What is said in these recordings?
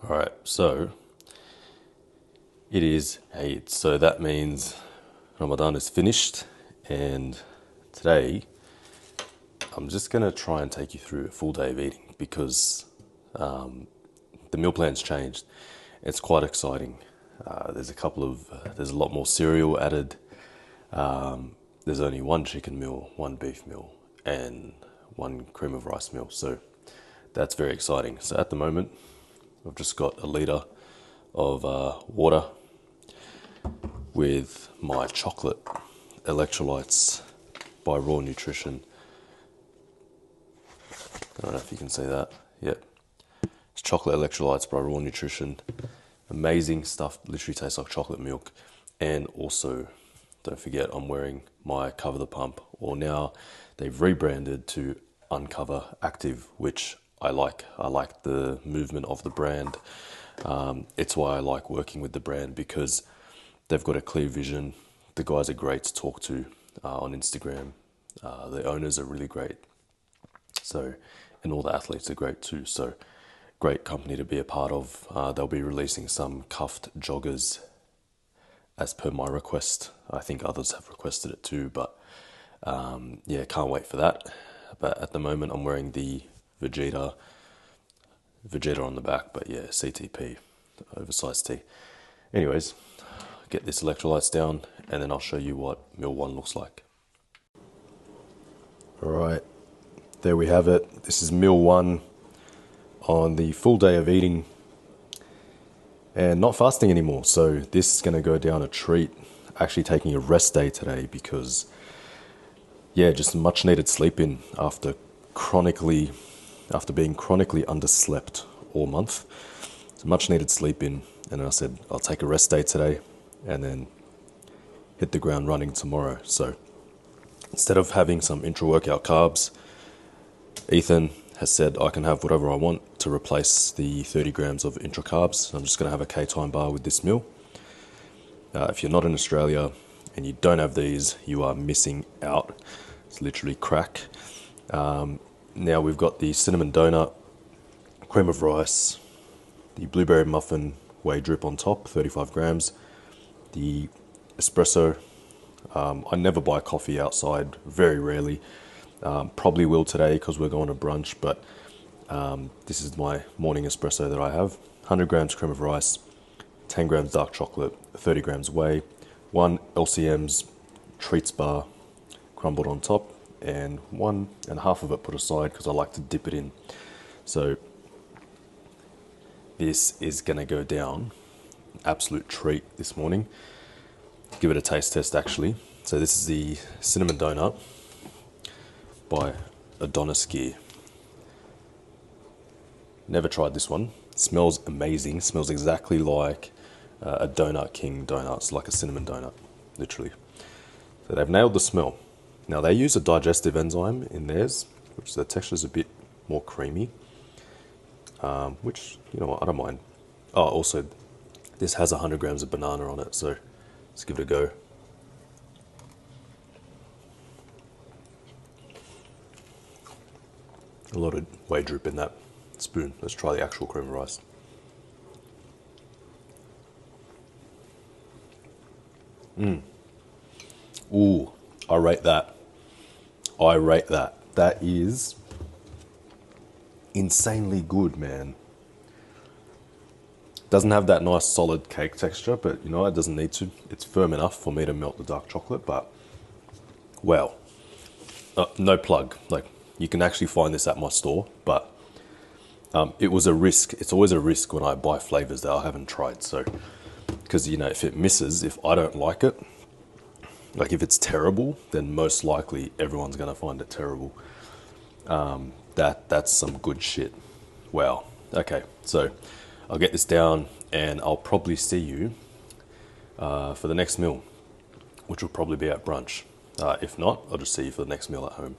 All right, so it is Eid. So that means Ramadan is finished, and today I'm just gonna try and take you through a full day of eating because the meal plan's changed. It's quite exciting. There's a lot more cereal added. There's only one chicken meal, one beef meal, and one cream of rice meal. So that's very exciting. So at the moment, I've just got a litre of water with my chocolate electrolytes by Raw Nutrition. I don't know if you can see that. Yep. It's chocolate electrolytes by Raw Nutrition. Amazing stuff, literally tastes like chocolate milk. And also, don't forget, I'm wearing my Cover the Pump, or now they've rebranded to Uncover Active, which I like. I like the movement of the brand. It's why I like working with the brand because they've got a clear vision. The guys are great to talk to on Instagram. The owners are really great. So, and all the athletes are great too. So, great company to be a part of. They'll be releasing some cuffed joggers as per my request. I think others have requested it too, but yeah, can't wait for that. But at the moment, I'm wearing the Vegeta on the back, but yeah, CTP, oversized tee. Anyways, get this electrolytes down, and then I'll show you what meal one looks like. All right, there we have it. This is meal one on the full day of eating and not fasting anymore. So this is going to go down a treat. Actually taking a rest day today because, yeah, just much needed sleep in after being chronically underslept all month. So much needed sleep in, and I said I'll take a rest day today and then hit the ground running tomorrow. So instead of having some intra-workout carbs, Ethan has said I can have whatever I want to replace the 30 grams of intra carbs. I'm just going to have a K-Time bar with this meal. If you're not in Australia and you don't have these, you are missing out. It's literally crack. Now we've got the cinnamon donut, cream of rice, the blueberry muffin whey drip on top, 35 grams, the espresso. I never buy coffee outside, very rarely. Probably will today because we're going to brunch, but this is my morning espresso that I have. 100 grams cream of rice, 10 grams dark chocolate, 30 grams whey, one LCM's treats bar crumbled on top, and one and a half of it put aside because I like to dip it in. So this is going to go down. Absolute treat this morning. Give it a taste test actually. So this is the cinnamon donut by Adonis Gear. Never tried this one. Smells amazing. Smells exactly like a Donut King donut. It's like a cinnamon donut, literally. So they've nailed the smell. Now they use a digestive enzyme in theirs, which the texture is a bit more creamy. Which, you know what, I don't mind. Oh, also, this has 100 grams of banana on it, so let's give it a go. A lot of whey drip in that spoon. Let's try the actual cream of rice. Ooh, I rate that. I rate that. That is insanely good, man. Doesn't have that nice solid cake texture, but you know, it doesn't need to. It's firm enough for me to melt the dark chocolate, but well, no plug. Like, you can actually find this at my store, but it was a risk. It's always a risk when I buy flavors that I haven't tried. So, because you know, if it misses, if I don't like it, like if it's terrible, then most likely everyone's gonna find it terrible. That's some good shit. Wow. Okay, so I'll get this down, and I'll probably see you for the next meal, which will probably be at brunch. If not, I'll just see you for the next meal at home.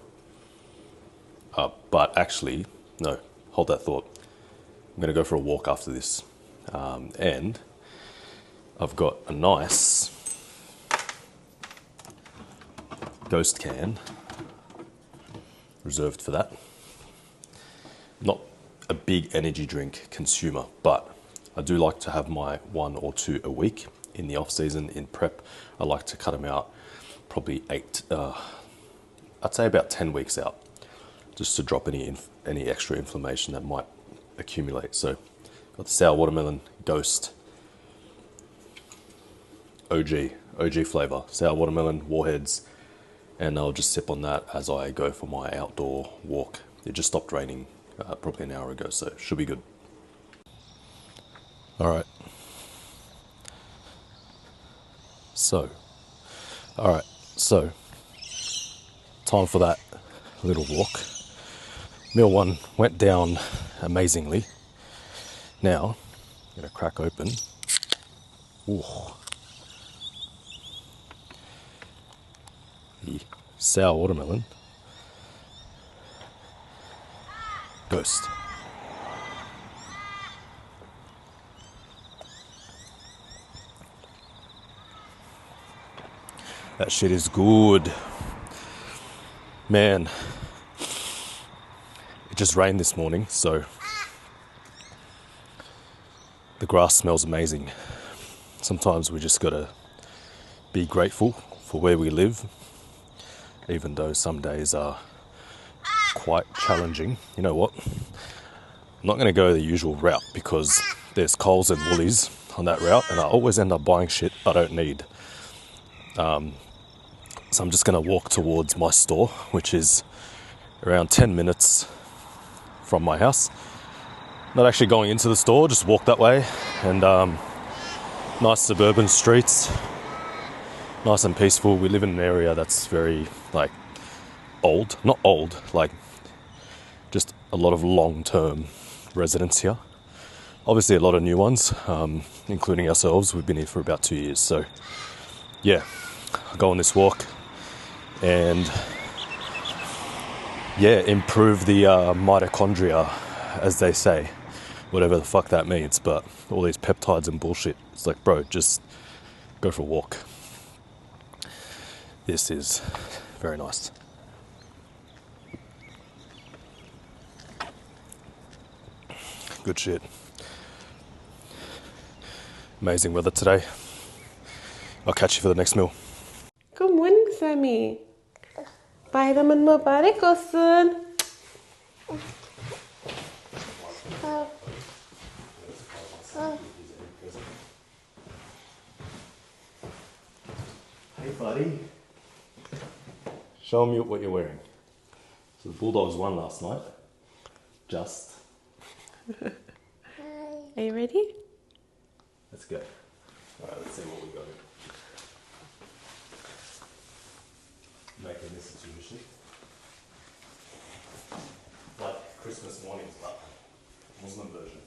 But actually, no, hold that thought. I'm going to go for a walk after this. And I've got a nice ghost can reserved for that. Not a big energy drink consumer, but I do like to have my 1 or 2 a week. In the off season, in prep, I like to cut them out probably I'd say about 10 weeks out, just to drop any extra inflammation that might accumulate. So got the sour watermelon, Ghost, OG flavor, sour watermelon, Warheads, and I'll just sip on that as I go for my outdoor walk. It just stopped raining probably an hour ago, so it should be good. All right. So, time for that little walk. Meal 1 went down amazingly. Now, I'm gonna crack open. Ooh. The sour watermelon. Ghost. That shit is good. Man, it just rained this morning, so the grass smells amazing. Sometimes we just gotta be grateful for where we live, even though some days are quite challenging. You know what? I'm not gonna go the usual route because there's Coles and Woolies on that route, and I always end up buying shit I don't need. So I'm just going to walk towards my store, which is around 10 minutes from my house. Not actually going into the store, just walk that way. And nice suburban streets, nice and peaceful. We live in an area that's very old, not old, just a lot of long-term residents here. Obviously a lot of new ones, including ourselves. We've been here for about 2 years. So yeah, I'll go on this walk and improve the mitochondria, as they say, whatever the fuck that means. But all these peptides and bullshit, it's like, bro, just go for a walk. This is very nice. Good shit. Amazing weather today. I'll catch you for the next meal. Good morning, Sammy. Bayramın mübarek olsun. Hey, buddy. Show me what you're wearing. So the Bulldogs won last night. Just. Are you ready? Let's go. Alright, let's see what we got. Making this into music. Like Christmas mornings, but Muslim version.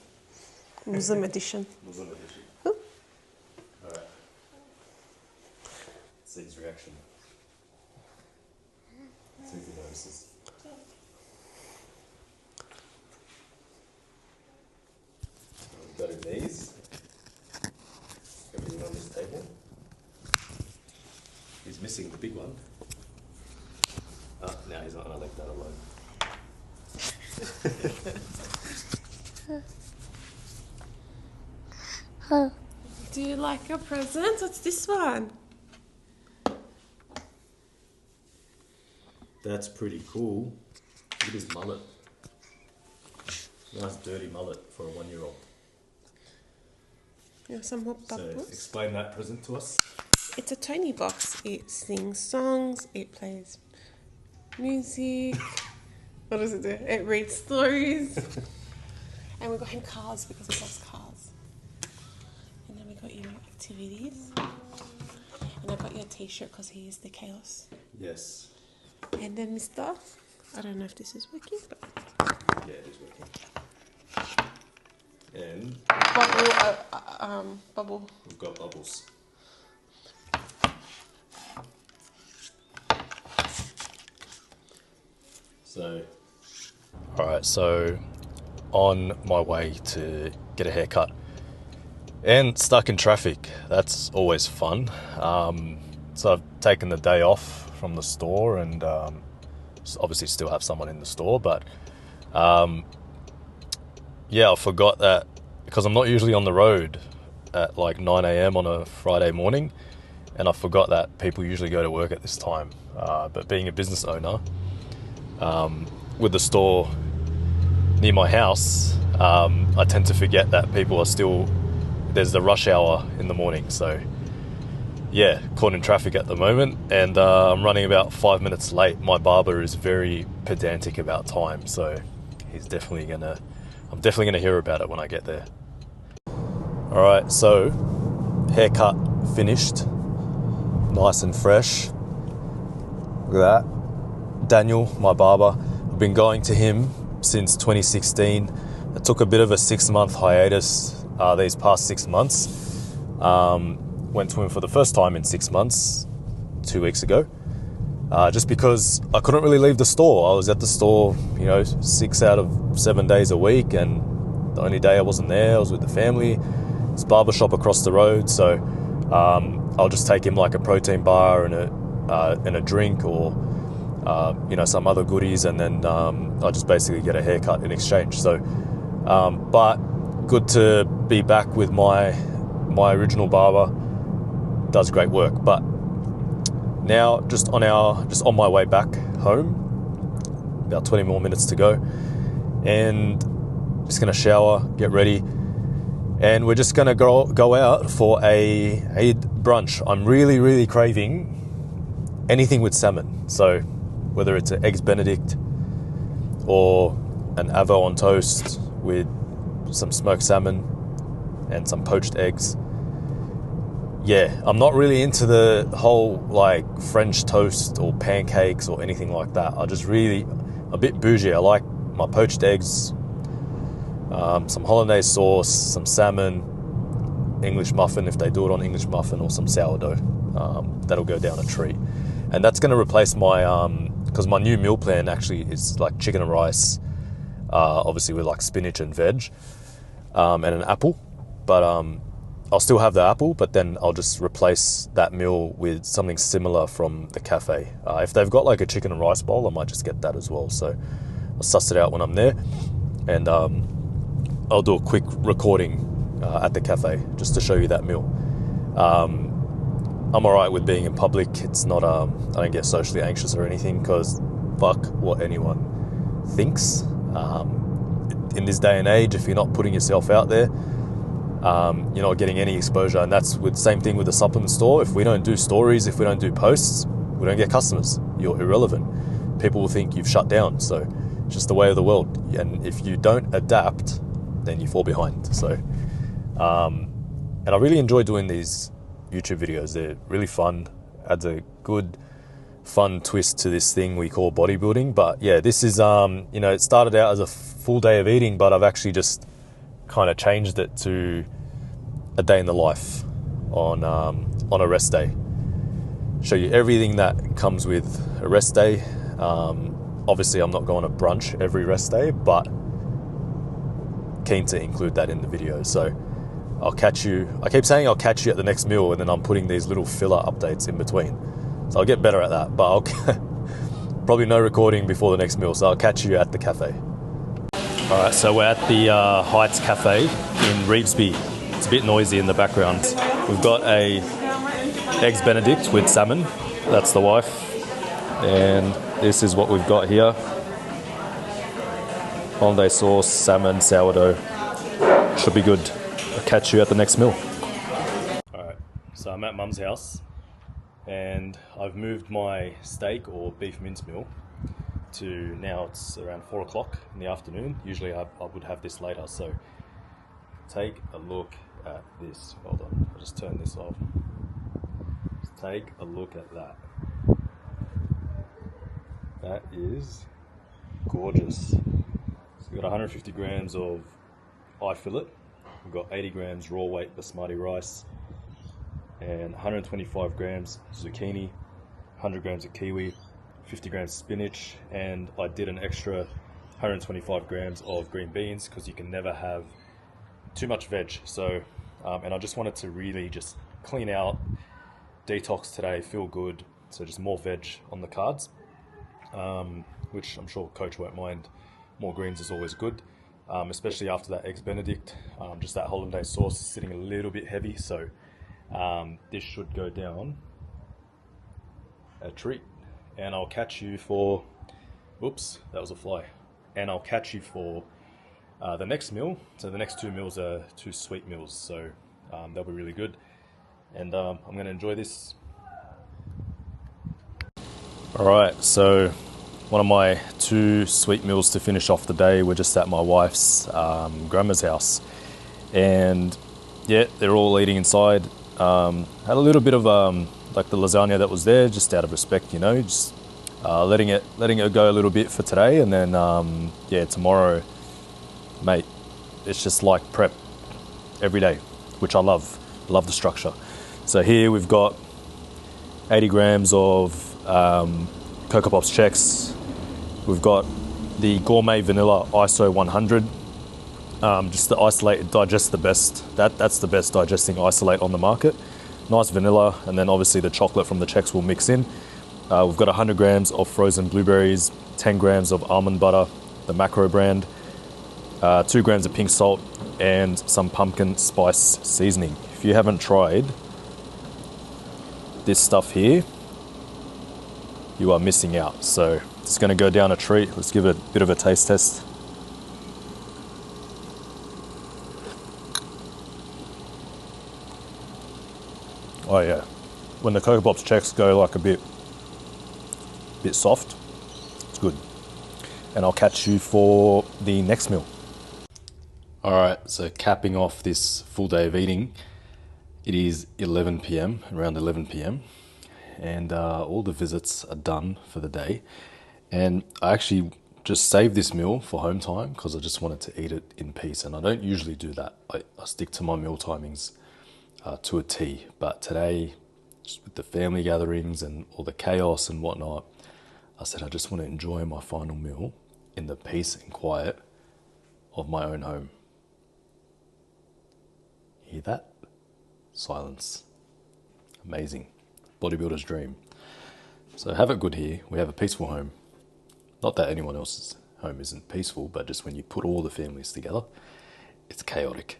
Muslim edition. Muslim edition. Alright. Let's see his reaction. Let's see if he notices. We've got him these. Everything on this table. He's missing the big one. Oh, no, he's not going to leave that alone. Do you like your present? What's this one? That's pretty cool. Look at his mullet. Nice dirty mullet for a 1-year-old. You have some more So bubbles. explain that present to us. It's a Tony box. It sings songs. It plays music. What does it do? It reads stories. And we got him cars because he loves cars. And then we got you activities. And I got you a t-shirt because he is the chaos. Yes. And then Mr. I don't know if this is working, but Yeah, it is working. And bubble. we've got bubbles. So, alright, so on my way to get a haircut and stuck in traffic. That's always fun. So I've taken the day off from the store and obviously still have someone in the store, but yeah, I forgot that because I'm not usually on the road at like 9 a.m. on a Friday morning, and I forgot that people usually go to work at this time. But being a business owner, with the store near my house, I tend to forget that people are still, there's the rush hour in the morning. So yeah, caught in traffic at the moment, and I'm running about 5 minutes late. My barber is very pedantic about time, so I'm definitely gonna hear about it when I get there. All right, so haircut finished, nice and fresh. Look at that. Daniel, my barber, I've been going to him since 2016. I took a bit of a 6-month hiatus these past 6 months. Went to him for the first time in 6 months 2 weeks ago, just because I couldn't really leave the store. I was at the store, 6 out of 7 days a week, and the only day I wasn't there, I was with the family. It's barbershop across the road, so I'll just take him like a protein bar and a drink, or some other goodies, and then I'll just basically get a haircut in exchange. So, but good to be back with my original barber. Does great work. But now just on my way back home, about 20 more minutes to go, and just gonna shower, get ready, and we're just gonna go out for a brunch. I'm really craving anything with salmon. So whether it's an eggs Benedict or an avo on toast with some smoked salmon and some poached eggs. Yeah, I'm not really into the whole like French toast or pancakes or anything like that. A bit bougie. I like my poached eggs, some hollandaise sauce, some salmon, English muffin if they do it on English muffin, or some sourdough. That'll go down a treat. And that's going to replace my, because my new meal plan actually is like chicken and rice, obviously with like spinach and veg, and an apple. But I'll still have the apple, but then I'll just replace that meal with something similar from the cafe. If they've got like a chicken and rice bowl, I might just get that as well. So I'll suss it out when I'm there, and I'll do a quick recording at the cafe just to show you that meal. I'm alright with being in public. It's not, I don't get socially anxious or anything, because fuck what anyone thinks. In this day and age, if you're not putting yourself out there, you're not getting any exposure. And that's with same thing with the supplement store. If we don't do stories, if we don't do posts, we don't get customers. You're irrelevant. People will think you've shut down. So it's just the way of the world. And if you don't adapt, then you fall behind. So, and I really enjoy doing these YouTube videos. They're really fun. Adds a good fun twist to this thing we call bodybuilding. But yeah, this is, it started out as a full day of eating, but I've actually just kind of changed it to a day in the life on a rest day. Show you everything that comes with a rest day. Obviously, I'm not going to brunch every rest day, but keen to include that in the video. So I'll catch you. I keep saying I'll catch you at the next meal, and then I'm putting these little filler updates in between. So I'll get better at that, but I'll probably no recording before the next meal. So I'll catch you at the cafe. All right, so we're at the Heights Cafe in Revesby. It's a bit noisy in the background. We've got a eggs Benedict with salmon. That's the wife. And this is what we've got here. Hollandaise sauce, salmon, sourdough. Should be good. I'll catch you at the next meal. All right, so I'm at Mum's house, and I've moved my steak or beef mince meal to now. It's around 4 o'clock in the afternoon. Usually I would have this later. So take a look at this. Hold on, I'll just turn this off. Just take a look at that. That is gorgeous. So we've got 150 grams of eye fillet. We've got 80 grams raw weight basmati rice, and 125 grams zucchini, 100 grams of kiwi, 50 grams spinach, and I did an extra 125 grams of green beans because you can never have too much veg. So, and I just wanted to really just clean out, detox today, feel good. So just more veg on the cards, which I'm sure Coach won't mind. More greens is always good. especially after that Eggs Benedict. Just that hollandaise sauce is sitting a little bit heavy, so this should go down a treat. And I'll catch you for, oops, that was a fly. And I'll catch you for the next meal. So the next 2 meals are 2 sweet meals, so they'll be really good. And I'm going to enjoy this. Alright, so one of my 2 sweet meals to finish off the day. We're just at my wife's grandma's house. And yeah, they're all eating inside. Had a little bit of like the lasagna that was there, just out of respect, you know, just letting it go a little bit for today. And then yeah, tomorrow, mate, it's just like prep every day, which I love the structure. So here we've got 80 grams of Cocoa Pops Chex. We've got the Gourmet Vanilla ISO 100. Just the isolate, digests the best. That's the best digesting isolate on the market. Nice vanilla, and then obviously the chocolate from the Chex will mix in. We've got 100 grams of frozen blueberries, 10 grams of almond butter, the Macro brand, 2 grams of pink salt, and some pumpkin spice seasoning. If you haven't tried this stuff here, you are missing out. So it's going to go down a treat. Let's give it a bit of a taste test. Oh yeah, when the Cocoa Pops Chex go like a bit soft, it's good. And I'll catch you for the next meal. All right, so capping off this full day of eating, it is 11 p.m, around 11 p.m, and all the visits are done for the day. And I actually just saved this meal for home time because I just wanted to eat it in peace. And I don't usually do that. I stick to my meal timings to a T. But today, just with the family gatherings and all the chaos and whatnot, I said I just want to enjoy my final meal in the peace and quiet of my own home. Hear that? Silence. Amazing. Bodybuilder's dream. So have it good here. We have a peaceful home. Not that anyone else's home isn't peaceful, but just when you put all the families together, it's chaotic.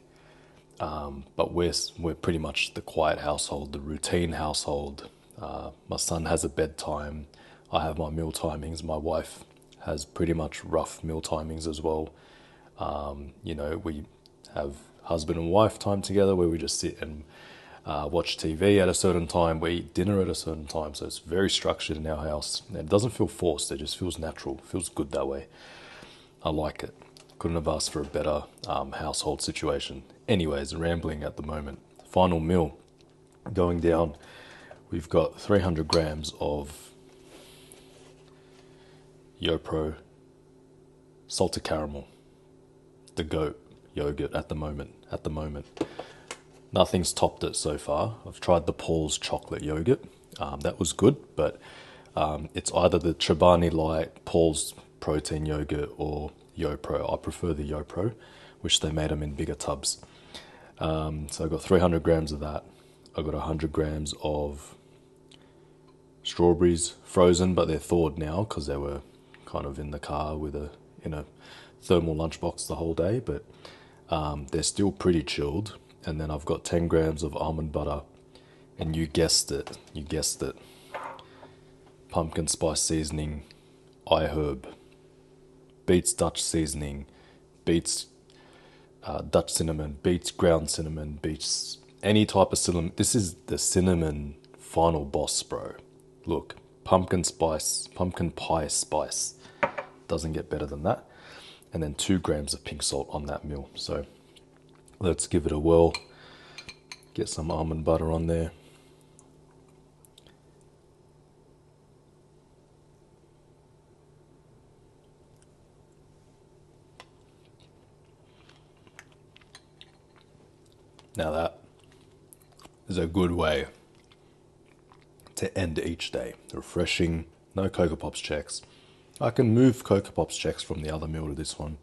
But we're pretty much the quiet household, the routine household. My son has a bedtime. I have my meal timings. My wife has pretty much rough meal timings as well. You know, we have husband and wife time together where we just sit and watch TV at a certain time. We eat dinner at a certain time. So it's very structured in our house. And it doesn't feel forced. It just feels natural. It feels good that way. I like it. Couldn't have asked for a better household situation. Anyways, rambling at the moment. Final meal going down. We've got 300 grams of YoPro salted caramel. The GOAT yogurt at the moment. Nothing's topped it so far. I've tried the Paul's chocolate yogurt. That was good, but it's either the Chobani Light, Paul's protein yogurt, or YoPro. I prefer the YoPro, which they made them in bigger tubs. So I've got 300 grams of that. I've got 100 grams of strawberries, frozen, but they're thawed now because they were kind of in the car in a thermal lunchbox the whole day, but they're still pretty chilled. And then I've got 10 grams of almond butter, and you guessed it, pumpkin spice seasoning, iHerb, Beats Dutch seasoning, Beats Dutch cinnamon, Beats ground cinnamon, Beats any type of cinnamon. This is the cinnamon final boss, bro. Look, pumpkin pie spice. Doesn't get better than that. And then 2 grams of pink salt on that meal. So let's give it a whirl. Get some almond butter on there. Now that is a good way to end each day. Refreshing, no Cocoa Pops Chex. I can move Cocoa Pops Chex from the other meal to this one.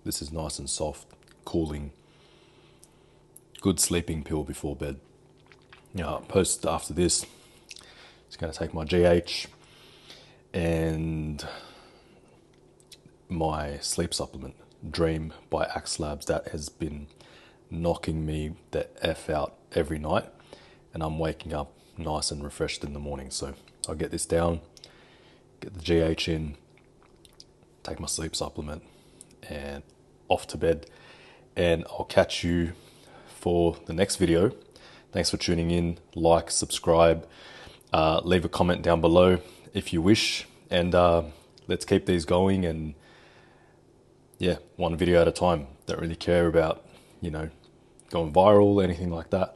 This is nice and soft, cooling. Good sleeping pill before bed. After this, it's going to take my GH and my sleep supplement. Dream by Axe Labs that has been knocking me the F out every night, and I'm waking up nice and refreshed in the morning. So I'll get this down, get the GH in, take my sleep supplement, and off to bed. And I'll catch you for the next video. Thanks for tuning in. Like, subscribe, leave a comment down below if you wish, and let's keep these going. And yeah, one video at a time. Don't really care about, going viral, anything like that.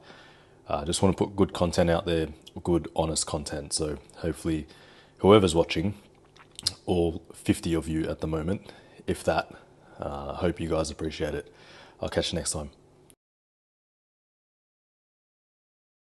Just want to put good content out there, good, honest content. So hopefully whoever's watching, all 50 of you at the moment, if that, hope you guys appreciate it. I'll catch you next time.